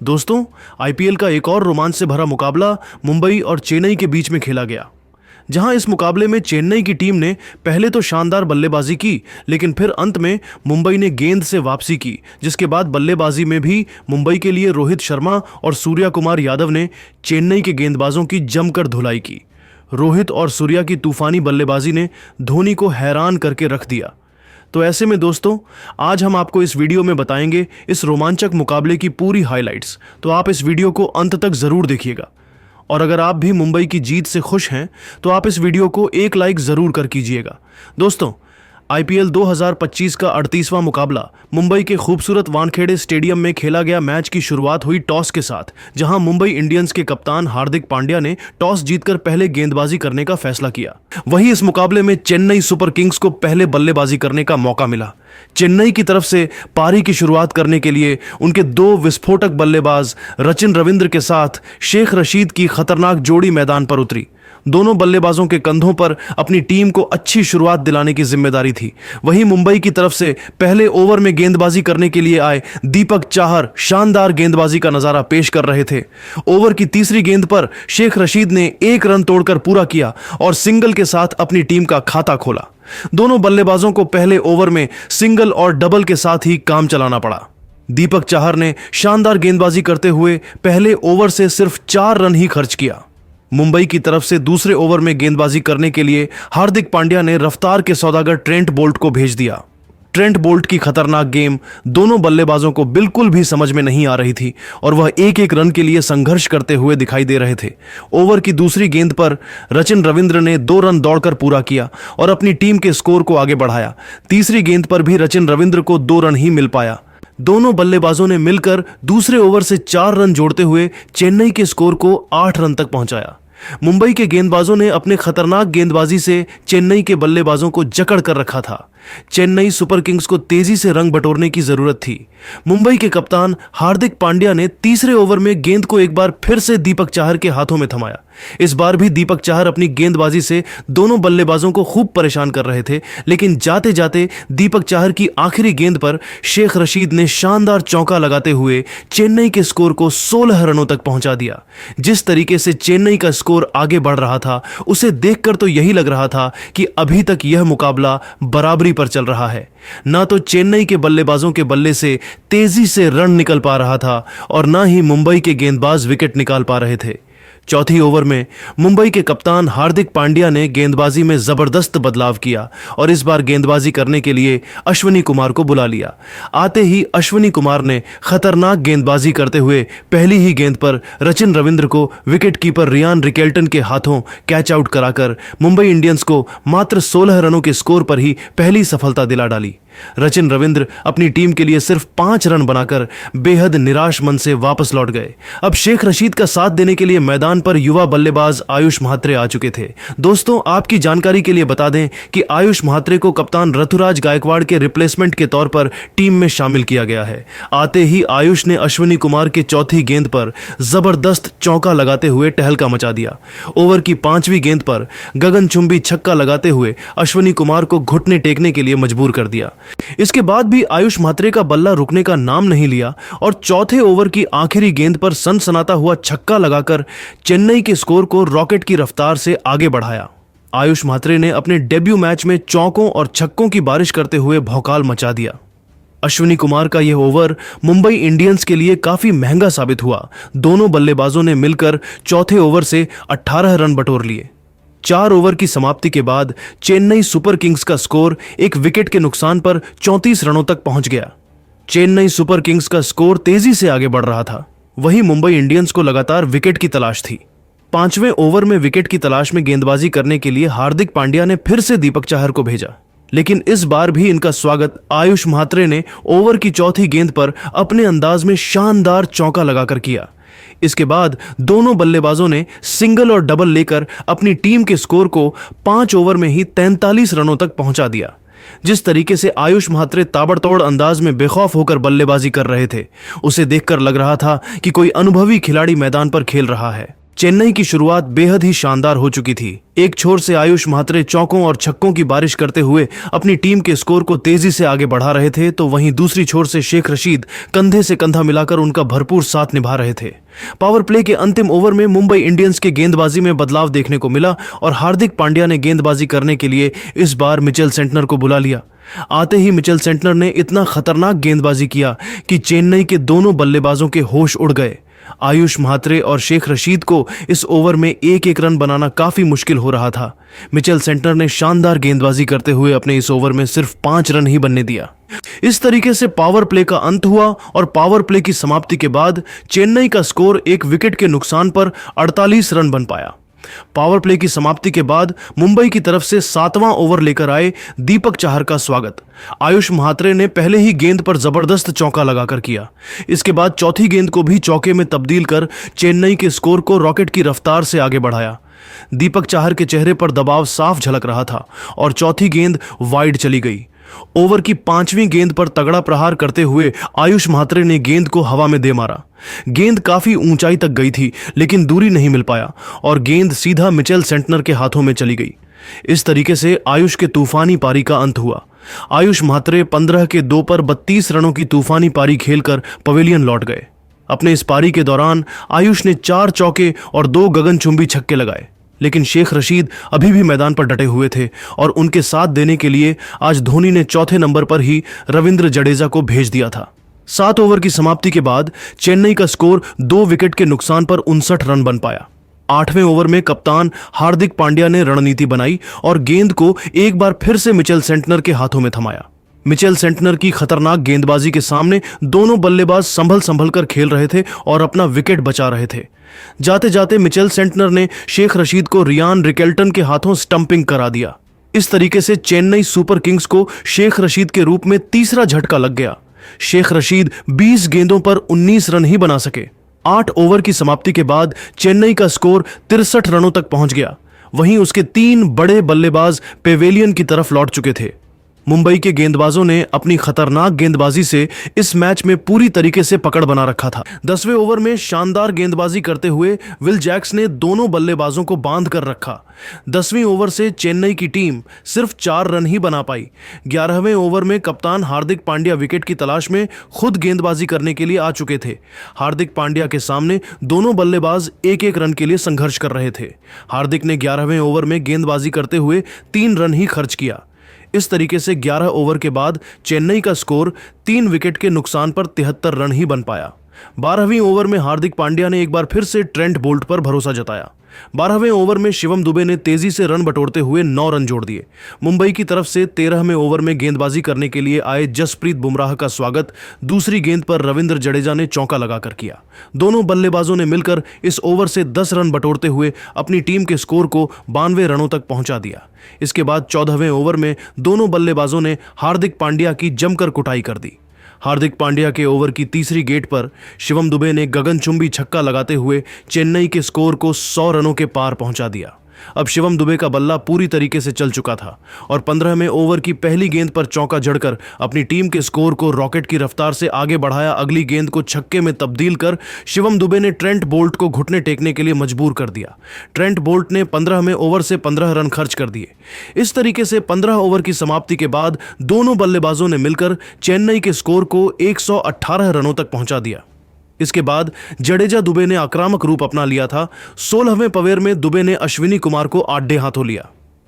दोस्तों, आईपीएल का एक और रोमांच से भरा मुकाबला मुंबई और चेन्नई के बीच में खेला गया, जहां इस मुकाबले में चेन्नई की टीम ने पहले तो शानदार बल्लेबाजी की, लेकिन फिर अंत में मुंबई ने गेंद से वापसी की, जिसके बाद बल्लेबाजी में भी मुंबई के लिए रोहित शर्मा और सूर्या कुमार यादव ने चेन्नई के गेंदबाजों की जमकर धुलाई की। रोहित और सूर्या की तूफानी बल्लेबाजी ने धोनी को हैरान करके रख दिया। तो ऐसे में दोस्तों, आज हम आपको इस वीडियो में बताएंगे इस रोमांचक मुकाबले की पूरी हाइलाइट्स, तो आप इस वीडियो को अंत तक जरूर देखिएगा। और अगर आप भी मुंबई की जीत से खुश हैं तो आप इस वीडियो को एक लाइक जरूर कर कीजिएगा। दोस्तों, आईपीएल 2025 का 38वां मुकाबला मुंबई के खूबसूरत वानखेड़े स्टेडियम में खेला गया। मैच की शुरुआत हुई टॉस के साथ, जहां मुंबई इंडियंस के कप्तान हार्दिक पांड्या ने टॉस जीतकर पहले गेंदबाजी करने का फैसला किया। वहीं इस मुकाबले में चेन्नई सुपर किंग्स को पहले बल्लेबाजी करने का मौका मिला। चेन्नई की तरफ से पारी की शुरुआत करने के लिए उनके दो विस्फोटक बल्लेबाज रचिन रविंद्र के साथ शेख रशीद की खतरनाक जोड़ी मैदान पर उतरी। दोनों बल्लेबाजों के कंधों पर अपनी टीम को अच्छी शुरुआत दिलाने की जिम्मेदारी थी। वहीं मुंबई की तरफ से पहले ओवर में गेंदबाजी करने के लिए आए दीपक चाहर शानदार गेंदबाजी का नजारा पेश कर रहे थे। ओवर की तीसरी गेंद पर शेख रशीद ने एक रन तोड़कर पूरा किया और सिंगल के साथ अपनी टीम का खाता खोला। दोनों बल्लेबाजों को पहले ओवर में सिंगल और डबल के साथ ही काम चलाना पड़ा। दीपक चाहर ने शानदार गेंदबाजी करते हुए पहले ओवर से सिर्फ 4 रन ही खर्च किया। मुंबई की तरफ से दूसरे ओवर में गेंदबाजी करने के लिए हार्दिक पांड्या ने रफ्तार के सौदागर ट्रेंट बोल्ट को भेज दिया। ट्रेंट बोल्ट की खतरनाक गेम दोनों बल्लेबाजों को बिल्कुल भी समझ में नहीं आ रही थी और वह एक एक रन के लिए संघर्ष करते हुए दिखाई दे रहे थे। ओवर की दूसरी गेंद पर रचिन रविंद्र ने 2 रन दौड़कर पूरा किया और अपनी टीम के स्कोर को आगे बढ़ाया। तीसरी गेंद पर भी रचिन रविंद्र को 2 रन ही मिल पाया। दोनों बल्लेबाजों ने मिलकर दूसरे ओवर से 4 रन जोड़ते हुए चेन्नई के स्कोर को 8 रन तक पहुंचाया। मुंबई के गेंदबाजों ने अपने खतरनाक गेंदबाजी से चेन्नई के बल्लेबाजों को जकड़ कर रखा था। चेन्नई सुपर किंग्स को तेजी से रंग बटोरने की जरूरत थी। मुंबई के कप्तान हार्दिक पांड्या ने तीसरे ओवर में गेंद को एक बार फिर से दीपक चाहर के हाथों में थमाया। इस बार भी दीपक चाहर अपनी गेंदबाजी से दोनों बल्लेबाजों को खूब परेशान कर रहे थे, लेकिन जाते जाते दीपक चाहर की आखिरी गेंद पर शेख रशीद ने शानदार चौका लगाते हुए चेन्नई के स्कोर को 16 रनों तक पहुंचा दिया। जिस तरीके से चेन्नई का स्कोर आगे बढ़ रहा था, उसे देखकर तो यही लग रहा था कि अभी तक यह मुकाबला बराबरी पर चल रहा है। ना तो चेन्नई के बल्लेबाजों के बल्ले से तेजी से रन निकल पा रहा था और ना ही मुंबई के गेंदबाज विकेट निकाल पा रहे थे। चौथी ओवर में मुंबई के कप्तान हार्दिक पांड्या ने गेंदबाजी में जबरदस्त बदलाव किया और इस बार गेंदबाजी करने के लिए अश्विनी कुमार को बुला लिया। आते ही अश्विनी कुमार ने खतरनाक गेंदबाजी करते हुए पहली ही गेंद पर रचिन रविंद्र को विकेटकीपर रियान रिकेल्टन के हाथों कैच आउट कराकर मुंबई इंडियंस को मात्र 16 रनों के स्कोर पर ही पहली सफलता दिला डाली। रचिन रविंद्र अपनी टीम के लिए सिर्फ 5 रन बनाकर बेहद निराश मन से वापस लौट गए। अब शेख रशीद का साथ देने के लिए मैदान पर युवा बल्लेबाज आयुष म्हात्रे आ चुके थे। दोस्तों, आपकी जानकारी के लिए बता दें कि आयुष म्हात्रे को कप्तान ऋतुराज गायकवाड़ के रिप्लेसमेंट के तौर पर टीम में शामिल किया गया है। आते ही आयुष ने अश्विनी कुमार के चौथी गेंद पर जबरदस्त चौका लगाते हुए टहलका मचा दिया। ओवर की 5वीं गेंद पर गगनचुंबी छक्का लगाते हुए अश्विनी कुमार को घुटने टेकने के लिए मजबूर कर दिया। इसके बाद भी आयुष म्हात्रे का बल्ला रुकने का नाम नहीं लिया और चौथे ओवर की आखिरी गेंद पर सनसनाता हुआ छक्का लगाकर चेन्नई के स्कोर को रॉकेट की रफ्तार से आगे बढ़ाया। आयुष म्हात्रे ने अपने डेब्यू मैच में चौकों और छक्कों की बारिश करते हुए भौकाल मचा दिया। अश्विनी कुमार का यह ओवर मुंबई इंडियंस के लिए काफी महंगा साबित हुआ। दोनों बल्लेबाजों ने मिलकर चौथे ओवर से 18 रन बटोर लिए। 4 ओवर की समाप्ति के बाद चेन्नई सुपर किंग्स का स्कोर एक विकेट के नुकसान पर 34 रनों तक पहुंच गया। चेन्नई सुपर किंग्स का स्कोर तेजी से आगे बढ़ रहा था। वहीं मुंबई इंडियंस को लगातार विकेट की तलाश थी। 5वें ओवर में विकेट की तलाश में गेंदबाजी करने के लिए हार्दिक पांड्या ने फिर से दीपक चाहर को भेजा, लेकिन इस बार भी इनका स्वागत आयुष म्हात्रे ने ओवर की चौथी गेंद पर अपने अंदाज में शानदार चौका लगाकर किया। इसके बाद दोनों बल्लेबाजों ने सिंगल और डबल लेकर अपनी टीम के स्कोर को 5 ओवर में ही 43 रनों तक पहुंचा दिया। जिस तरीके से आयुष म्हात्रे ताबड़तोड़ अंदाज में बेखौफ होकर बल्लेबाजी कर रहे थे, उसे देखकर लग रहा था कि कोई अनुभवी खिलाड़ी मैदान पर खेल रहा है। चेन्नई की शुरुआत बेहद ही शानदार हो चुकी थी। एक छोर से आयुष म्हात्रे चौकों और छक्कों की बारिश करते हुए अपनी टीम के स्कोर को तेजी से आगे बढ़ा रहे थे, तो वहीं दूसरी छोर से शेख रशीद कंधे से कंधा मिलाकर उनका भरपूर साथ निभा रहे थे। पावर प्ले के अंतिम ओवर में मुंबई इंडियंस के गेंदबाजी में बदलाव देखने को मिला और हार्दिक पांड्या ने गेंदबाजी करने के लिए इस बार मिचेल सेंटनर को बुला लिया। आते ही मिचेल सेंटनर ने इतना खतरनाक गेंदबाजी किया कि चेन्नई के दोनों बल्लेबाजों के होश उड़ गए। आयुष म्हात्रे और शेख रशीद को इस ओवर में एक एक रन बनाना काफी मुश्किल हो रहा था। मिचेल सेंटनर ने शानदार गेंदबाजी करते हुए अपने इस ओवर में सिर्फ 5 रन ही बनने दिया। इस तरीके से पावर प्ले का अंत हुआ और पावर प्ले की समाप्ति के बाद चेन्नई का स्कोर एक विकेट के नुकसान पर 48 रन बन पाया। पावर प्ले की समाप्ति के बाद मुंबई की तरफ से 7वां ओवर लेकर आए दीपक चाहर का स्वागत आयुष म्हात्रे ने पहले ही गेंद पर जबरदस्त चौका लगाकर किया। इसके बाद चौथी गेंद को भी चौके में तब्दील कर चेन्नई के स्कोर को रॉकेट की रफ्तार से आगे बढ़ाया। दीपक चाहर के चेहरे पर दबाव साफ झलक रहा था और चौथी गेंद वाइड चली गई। ओवर की 5वीं गेंद पर तगड़ा प्रहार करते हुए आयुष म्हात्रे ने गेंद को हवा में दे मारा। गेंद काफी ऊंचाई तक गई थी, लेकिन दूरी नहीं मिल पाया और गेंद सीधा मिचेल सेंटनर के हाथों में चली गई। इस तरीके से आयुष के तूफानी पारी का अंत हुआ। आयुष म्हात्रे 15 के 2 पर 32 रनों की तूफानी पारी खेलकर पवेलियन लौट गए। अपने इस पारी के दौरान आयुष ने 4 चौके और 2 गगनचुंबी छक्के लगाए, लेकिन शेख रशीद अभी भी मैदान पर डटे हुए थे और उनके साथ देने के लिए आज धोनी ने चौथे नंबर पर ही रविंद्र जडेजा को भेज दिया था। 7 ओवर की समाप्ति के बाद चेन्नई का स्कोर 2 विकेट के नुकसान पर 59 रन बन पाया। 8वें ओवर में कप्तान हार्दिक पांड्या ने रणनीति बनाई और गेंद को एक बार फिर से मिचेल सेंटनर के हाथों में थमाया। मिचेल सेंटनर की खतरनाक गेंदबाजी के सामने दोनों बल्लेबाज संभल कर खेल रहे थे और अपना विकेट बचा रहे थे। जाते जाते मिचेल सेंटनर ने शेख रशीद को रियान रिकेल्टन के हाथों स्टंपिंग करा दिया। इस तरीके से चेन्नई सुपर किंग्स को शेख रशीद के रूप में तीसरा झटका लग गया। शेख रशीद 20 गेंदों पर 19 रन ही बना सके। 8 ओवर की समाप्ति के बाद चेन्नई का स्कोर 63 रनों तक पहुंच गया। वहीं उसके 3 बड़े बल्लेबाज पेवेलियन की तरफ लौट चुके थे। मुंबई के गेंदबाजों ने अपनी खतरनाक गेंदबाजी से इस मैच में पूरी तरीके से पकड़ बना रखा था। 10वें ओवर में शानदार गेंदबाजी करते हुए विल जैक्स ने दोनों बल्लेबाजों को बांध कर रखा। 10वीं ओवर से चेन्नई की टीम सिर्फ 4 रन ही बना पाई। 11वें ओवर में कप्तान हार्दिक पांड्या विकेट की तलाश में खुद गेंदबाजी करने के लिए आ चुके थे। हार्दिक पांड्या के सामने दोनों बल्लेबाज एक एक रन के लिए संघर्ष कर रहे थे। हार्दिक ने 11वें ओवर में गेंदबाजी करते हुए 3 रन ही खर्च किया। इस तरीके से 11 ओवर के बाद चेन्नई का स्कोर 3 विकेट के नुकसान पर 73 रन ही बन पाया। 12वीं ओवर में हार्दिक पांड्या ने एक बार फिर से ट्रेंट बोल्ट पर भरोसा जताया। 12वें ओवर में शिवम दुबे ने तेजी से रन बटोरते हुए 9 रन जोड़ दिए। मुंबई की तरफ से 13वें ओवर में गेंदबाजी करने के लिए आए जसप्रीत बुमराह का स्वागत दूसरी गेंद पर रविंद्र जडेजा ने चौका लगाकर किया। दोनों बल्लेबाजों ने मिलकर इस ओवर से 10 रन बटोरते हुए अपनी टीम के स्कोर को 92 रनों तक पहुंचा दिया। इसके बाद 14वें ओवर में दोनों बल्लेबाजों ने हार्दिक पांड्या की जमकर कुटाई कर दी। हार्दिक पांड्या के ओवर की तीसरी गेट पर शिवम दुबे ने गगनचुंबी छक्का लगाते हुए चेन्नई के स्कोर को 100 रनों के पार पहुंचा दिया। अब शिवम दुबे का बल्ला पूरी तरीके से चल चुका था और 15वें ओवर की पहली गेंद पर चौका जड़कर अपनी टीम के स्कोर को रॉकेट की रफ्तार से आगे बढ़ाया। अगली गेंद को छक्के में तब्दील कर शिवम दुबे ने ट्रेंट बोल्ट को घुटने टेकने के लिए मजबूर कर दिया। ट्रेंट बोल्ट ने 15वें ओवर से 15 रन खर्च कर दिए। इस तरीके से 15 ओवर की समाप्ति के बाद दोनों बल्लेबाजों ने मिलकर चेन्नई के स्कोर को 118 रनों तक पहुंचा दिया। इसके बाद जडेजा दुबे ने आक्रामक रूप अपना लिया था। 16वें पवेर में दुबे ने अश्विनी कुमार को आड़े हाथों लिया।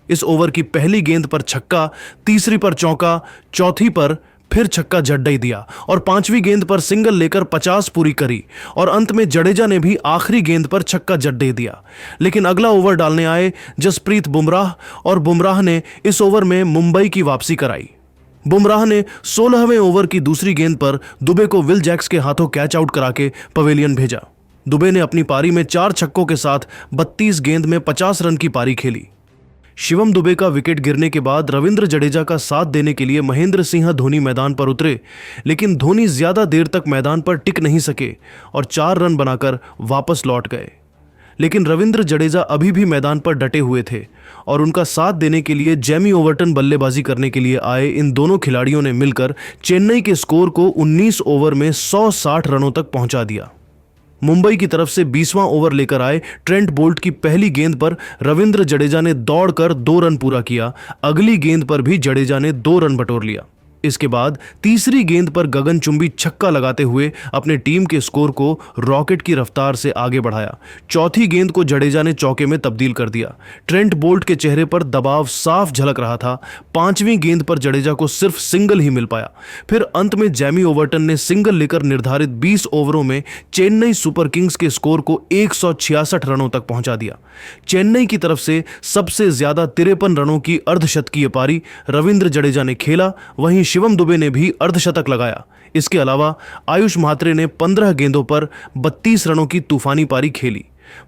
इस ओवर की पहली गेंद पर छक्का, तीसरी पर चौका, चौथी पर फिर छक्का जड्डई दिया और 5वीं गेंद पर सिंगल लेकर 50 पूरी करी और अंत में जडेजा ने भी आखिरी गेंद पर छक्का जड्डई दिया। लेकिन अगला ओवर डालने आए जसप्रीत बुमराह और बुमराह ने इस ओवर में मुंबई की वापसी कराई। बुमराह ने 16वें ओवर की दूसरी गेंद पर दुबे को विल जैक्स के हाथों कैच आउट करा के पवेलियन भेजा। दुबे ने अपनी पारी में 4 छक्कों के साथ 32 गेंद में 50 रन की पारी खेली। शिवम दुबे का विकेट गिरने के बाद रविंद्र जडेजा का साथ देने के लिए महेंद्र सिंह धोनी मैदान पर उतरे, लेकिन धोनी ज्यादा देर तक मैदान पर टिक नहीं सके और 4 रन बनाकर वापस लौट गए। लेकिन रविंद्र जडेजा अभी भी मैदान पर डटे हुए थे और उनका साथ देने के लिए जेमी ओवर्टन बल्लेबाजी करने के लिए आए। इन दोनों खिलाड़ियों ने मिलकर चेन्नई के स्कोर को 19 ओवर में 160 रनों तक पहुंचा दिया। मुंबई की तरफ से 20वां ओवर लेकर आए ट्रेंट बोल्ट की पहली गेंद पर रविंद्र जडेजा ने दौड़कर 2 रन पूरा किया। अगली गेंद पर भी जडेजा ने 2 रन बटोर लिया। इसके बाद तीसरी गेंद पर गगनचुंबी छक्का लगाते हुए अपने टीम के स्कोर को रॉकेट की रफ्तार से आगे बढ़ाया। चौथी गेंद को जडेजा ने चौके में तब्दील कर दिया। ट्रेंट बोल्ट के चेहरे पर दबाव साफ झलक रहा था। पांचवीं गेंद पर जडेजा को सिर्फ सिंगल ही मिल पाया। फिर अंत में जैमी ओवर्टन ने सिंगल लेकर निर्धारित 20 ओवरों में चेन्नई सुपर किंग्स के स्कोर को 166 रनों तक पहुंचा दिया। चेन्नई की तरफ से सबसे ज्यादा 53 रनों की अर्धशतकीय पारी रविंद्र जडेजा ने खेला। वहीं शिवम दुबे ने भी अर्धशतक लगाया। इसके अलावा आयुष म्हात्रे ने 15 गेंदों पर 32 रनों की तूफानी पारी खेली।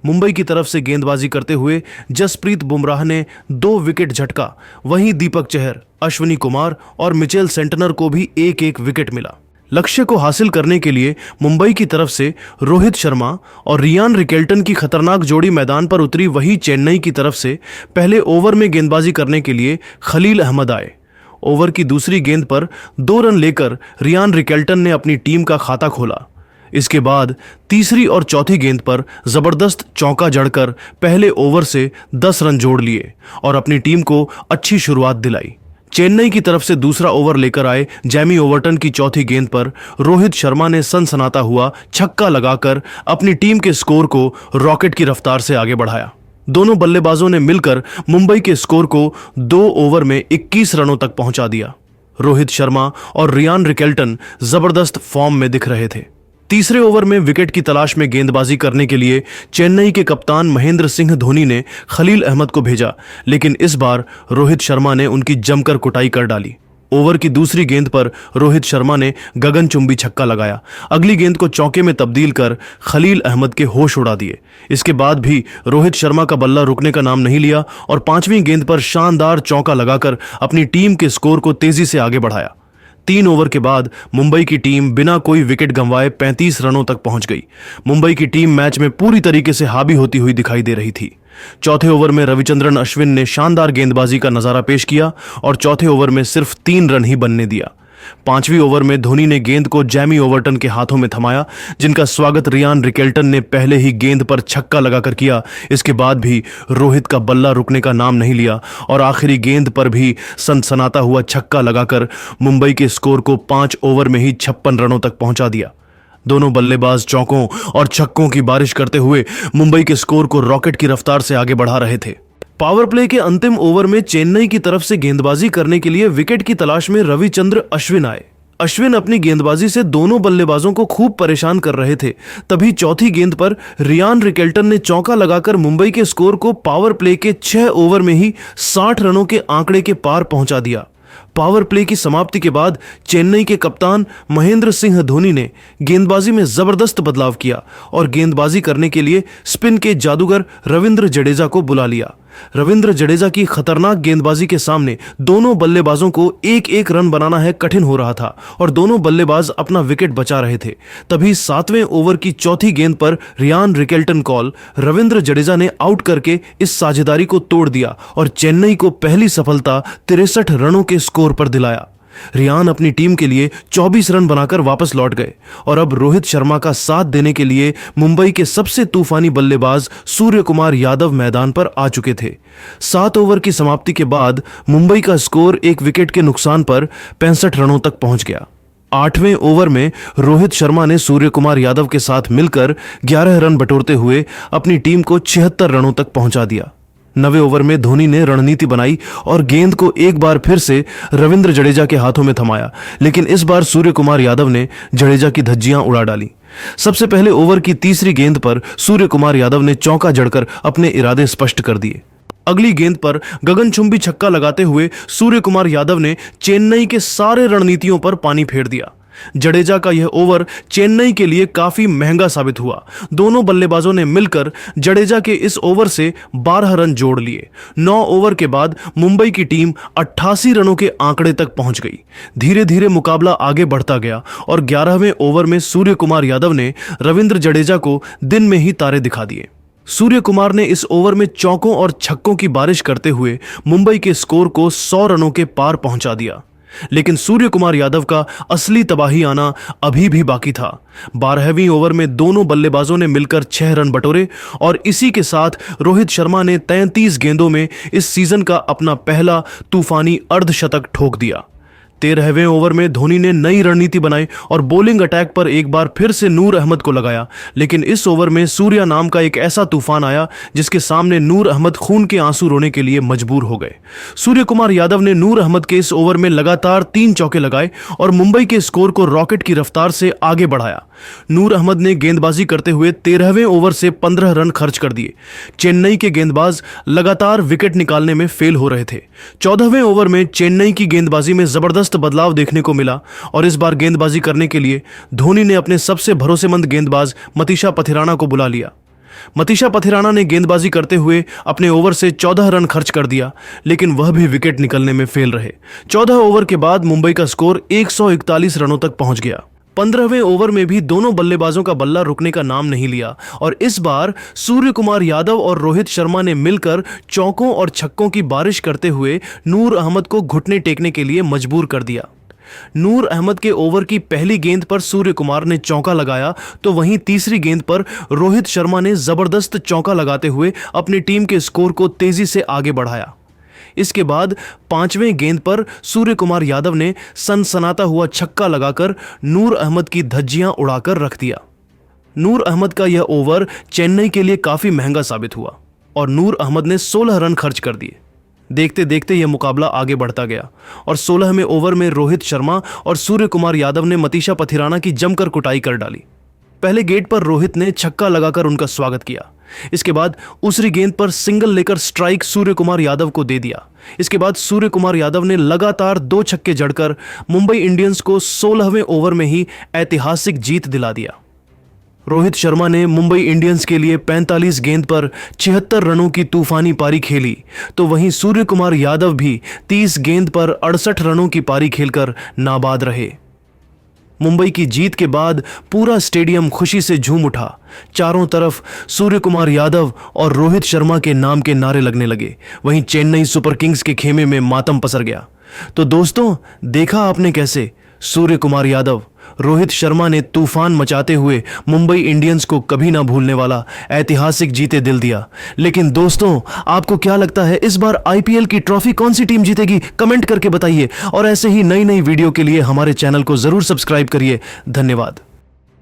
मुंबई की तरफ से गेंदबाजी करते हुए जसप्रीत बुमराह ने 2 विकेट झटका। वहीं दीपक चहर, अश्विनी कुमार और मिचेल सेंटनर को भी एक एक विकेट मिला। लक्ष्य को हासिल करने के लिए मुंबई की तरफ से रोहित शर्मा और रियान रिकेल्टन की खतरनाक जोड़ी मैदान पर उतरी। वहीं चेन्नई की तरफ से पहले ओवर में गेंदबाजी करने के लिए खलील अहमद आए। ओवर की दूसरी गेंद पर 2 रन लेकर रियान रिकेल्टन ने अपनी टीम का खाता खोला। इसके बाद तीसरी और चौथी गेंद पर जबरदस्त चौका जड़कर पहले ओवर से 10 रन जोड़ लिए और अपनी टीम को अच्छी शुरुआत दिलाई। चेन्नई की तरफ से दूसरा ओवर लेकर आए जैमी ओवर्टन की चौथी गेंद पर रोहित शर्मा ने सनसनाता हुआ छक्का लगाकर अपनी टीम के स्कोर को रॉकेट की रफ्तार से आगे बढ़ाया। दोनों बल्लेबाजों ने मिलकर मुंबई के स्कोर को 2 ओवर में 21 रनों तक पहुंचा दिया। रोहित शर्मा और रियान रिकेल्टन जबरदस्त फॉर्म में दिख रहे थे। तीसरे ओवर में विकेट की तलाश में गेंदबाजी करने के लिए चेन्नई के कप्तान महेंद्र सिंह धोनी ने खलील अहमद को भेजा, लेकिन इस बार रोहित शर्मा ने उनकी जमकर कुटाई कर डाली। ओवर की दूसरी गेंद पर रोहित शर्मा ने गगनचुंबी छक्का लगाया। अगली गेंद को चौके में तब्दील कर खलील अहमद के होश उड़ा दिए। इसके बाद भी रोहित शर्मा का बल्ला रुकने का नाम नहीं लिया और 5वीं गेंद पर शानदार चौका लगाकर अपनी टीम के स्कोर को तेजी से आगे बढ़ाया। 3 ओवर के बाद मुंबई की टीम बिना कोई विकेट गंवाए 35 रनों तक पहुंच गई। मुंबई की टीम मैच में पूरी तरीके से हावी होती हुई दिखाई दे रही थी। चौथे ओवर में रविचंद्रन अश्विन ने शानदार गेंदबाजी का नजारा पेश किया और चौथे ओवर में सिर्फ 3 रन ही बनने दिया। 5वीं ओवर में धोनी ने गेंद को जैमी ओवर्टन के हाथों में थमाया, जिनका स्वागत रियान रिकेल्टन ने पहले ही गेंद पर छक्का लगाकर किया। इसके बाद भी रोहित का बल्ला रुकने का नाम नहीं लिया और आखिरी गेंद पर भी सनसनाता हुआ छक्का लगाकर मुंबई के स्कोर को 5 ओवर में ही 56 रनों तक पहुंचा दिया। दोनों बल्लेबाज चौकों और छक्कों की बारिश करते हुए मुंबई के स्कोर को रॉकेट की रफ्तार से आगे बढ़ा रहे थे। पावर प्ले के अंतिम ओवर में चेन्नई की तरफ से गेंदबाजी करने के लिए विकेट की तलाश में रविचंद्र अश्विन आए। अश्विन अपनी गेंदबाजी से दोनों बल्लेबाजों को खूब परेशान कर रहे थे। तभी चौथी गेंद पर रियान रिकेल्टन ने चौका लगाकर मुंबई के स्कोर को पावर प्ले के 6 ओवर में ही 60 रनों के आंकड़े के पार पहुंचा दिया। पावर प्ले की समाप्ति के बाद चेन्नई के कप्तान महेंद्र सिंह धोनी ने गेंदबाजी में जबरदस्त बदलाव किया और गेंदबाजी करने के लिए स्पिन के जादूगर रविंद्र जडेजा को बुला लिया। रविंद्र जडेजा की खतरनाक गेंदबाजी के सामने दोनों बल्लेबाजों को एक एक रन बनाना है कठिन हो रहा था और दोनों बल्लेबाज अपना विकेट बचा रहे थे। तभी 7वें ओवर की चौथी गेंद पर Ryan Rickelton call Ravindra Jadeja ने आउट करके इस साझेदारी को तोड़ दिया और चेन्नई को पहली सफलता 63 रनों के स्कोर पर दिलाया। रियान अपनी टीम के लिए 24 रन बनाकर वापस लौट गए और अब रोहित शर्मा का साथ देने के लिए मुंबई के सबसे तूफानी बल्लेबाज सूर्य कुमार यादव मैदान पर आ चुके थे। 7 ओवर की समाप्ति के बाद मुंबई का स्कोर 1 विकेट के नुकसान पर 65 रनों तक पहुंच गया। 8वें ओवर में रोहित शर्मा ने सूर्य कुमार यादव के साथ मिलकर 11 रन बटोरते हुए अपनी टीम को 76 रनों तक पहुंचा दिया। 9वें ओवर में धोनी ने रणनीति बनाई और गेंद को एक बार फिर से रविंद्र जडेजा के हाथों में थमाया, लेकिन इस बार सूर्य कुमार यादव ने जडेजा की धज्जियां उड़ा डाली। सबसे पहले ओवर की तीसरी गेंद पर सूर्य कुमार यादव ने चौका जड़कर अपने इरादे स्पष्ट कर दिए। अगली गेंद पर गगनचुंबी छक्का लगाते हुए सूर्य कुमार यादव ने चेन्नई के सारे रणनीतियों पर पानी फेर दिया। जडेजा का यह ओवर चेन्नई के लिए काफी महंगा साबित हुआ। दोनों बल्लेबाजों ने मिलकर जडेजा के इस ओवर से 12 रन जोड़ लिए। 9 ओवर के बाद मुंबई की टीम 88 रनों के आंकड़े तक पहुंच गई। धीरे धीरे मुकाबला आगे बढ़ता गया और 11वें ओवर में सूर्य कुमार यादव ने रविंद्र जडेजा को दिन में ही तारे दिखा दिए। सूर्य कुमार ने इस ओवर में चौकों और छक्कों की बारिश करते हुए मुंबई के स्कोर को 100 रनों के पार पहुंचा दिया। लेकिन सूर्य कुमार यादव का असली तबाही आना अभी भी बाकी था। 12वें ओवर में दोनों बल्लेबाजों ने मिलकर 6 रन बटोरे और इसी के साथ रोहित शर्मा ने 33 गेंदों में इस सीजन का अपना पहला तूफानी अर्धशतक ठोक दिया। 13वें ओवर में धोनी ने नई रणनीति बनाई और बॉलिंग अटैक पर एक बार फिर से नूर अहमद को लगाया, लेकिन इस ओवर में सूर्या नाम का एक ऐसा तूफान आया जिसके सामने नूर अहमद खून के आंसू रोने के लिए मजबूर हो गए। सूर्य कुमार यादव ने नूर अहमद के इस ओवर में लगातार 3 चौके लगाए और मुंबई के स्कोर को रॉकेट की रफ्तार से आगे बढ़ाया। नूर अहमद ने गेंदबाजी करते हुए 13वें ओवर से 15 रन खर्च कर दिए। चेन्नई के गेंदबाज लगातार विकेट निकालने में फेल हो रहे थे। 14वें ओवर में चेन्नई की गेंदबाजी में जबरदस्त बदलाव देखने को मिला और इस बार गेंदबाजी करने के लिए धोनी ने अपने सबसे भरोसेमंद गेंदबाज मतीशा पथिराना को बुला लिया। मतीशा पथिराना ने गेंदबाजी करते हुए अपने ओवर से 14 रन खर्च कर दिया, लेकिन वह भी विकेट निकलने में फेल रहे। 14 ओवर के बाद मुंबई का स्कोर 141 रनों तक पहुंच गया। 15वें ओवर में भी दोनों बल्लेबाजों का बल्ला रुकने का नाम नहीं लिया और इस बार सूर्य कुमार यादव और रोहित शर्मा ने मिलकर चौकों और छक्कों की बारिश करते हुए नूर अहमद को घुटने टेकने के लिए मजबूर कर दिया। नूर अहमद के ओवर की पहली गेंद पर सूर्य कुमार ने चौका लगाया तो वहीं तीसरी गेंद पर रोहित शर्मा ने जबरदस्त चौका लगाते हुए अपनी टीम के स्कोर को तेजी से आगे बढ़ाया। इसके बाद 5वें गेंद पर सूर्य कुमार यादव ने सनसनाता हुआ छक्का लगाकर नूर अहमद की धज्जियां उड़ाकर रख दिया। नूर अहमद का यह ओवर चेन्नई के लिए काफी महंगा साबित हुआ और नूर अहमद ने 16 रन खर्च कर दिए। देखते देखते यह मुकाबला आगे बढ़ता गया और 16वें ओवर में रोहित शर्मा और सूर्य कुमार यादव ने मतीशा पथिराना की जमकर कुटाई कर डाली। पहले गेंद पर रोहित ने छक्का लगाकर उनका स्वागत किया। इसके बाद दूसरी गेंद पर सिंगल लेकर स्ट्राइक सूर्य कुमार यादव को दे दिया। इसके बाद सूर्य कुमार यादव ने लगातार 2 छक्के जड़कर मुंबई इंडियंस को 16वें ओवर में ही ऐतिहासिक जीत दिला दिया। रोहित शर्मा ने मुंबई इंडियंस के लिए 45 गेंद पर 76 रनों की तूफानी पारी खेली तो वहीं सूर्य कुमार यादव भी 30 गेंद पर 68 रनों की पारी खेलकर नाबाद रहे। मुंबई की जीत के बाद पूरा स्टेडियम खुशी से झूम उठा। चारों तरफ सूर्य कुमार यादव और रोहित शर्मा के नाम के नारे लगने लगे। वहीं चेन्नई सुपर किंग्स के खेमे में मातम पसर गया। तो दोस्तों, देखा आपने कैसे सूर्य कुमार यादव, रोहित शर्मा ने तूफान मचाते हुए मुंबई इंडियंस को कभी ना भूलने वाला ऐतिहासिक जीते दिल दिया। लेकिन दोस्तों, आपको क्या लगता है इस बार आईपीएल की ट्रॉफी कौन सी टीम जीतेगी? कमेंट करके बताइए और ऐसे ही नई नई वीडियो के लिए हमारे चैनल को जरूर सब्सक्राइब करिए। धन्यवाद।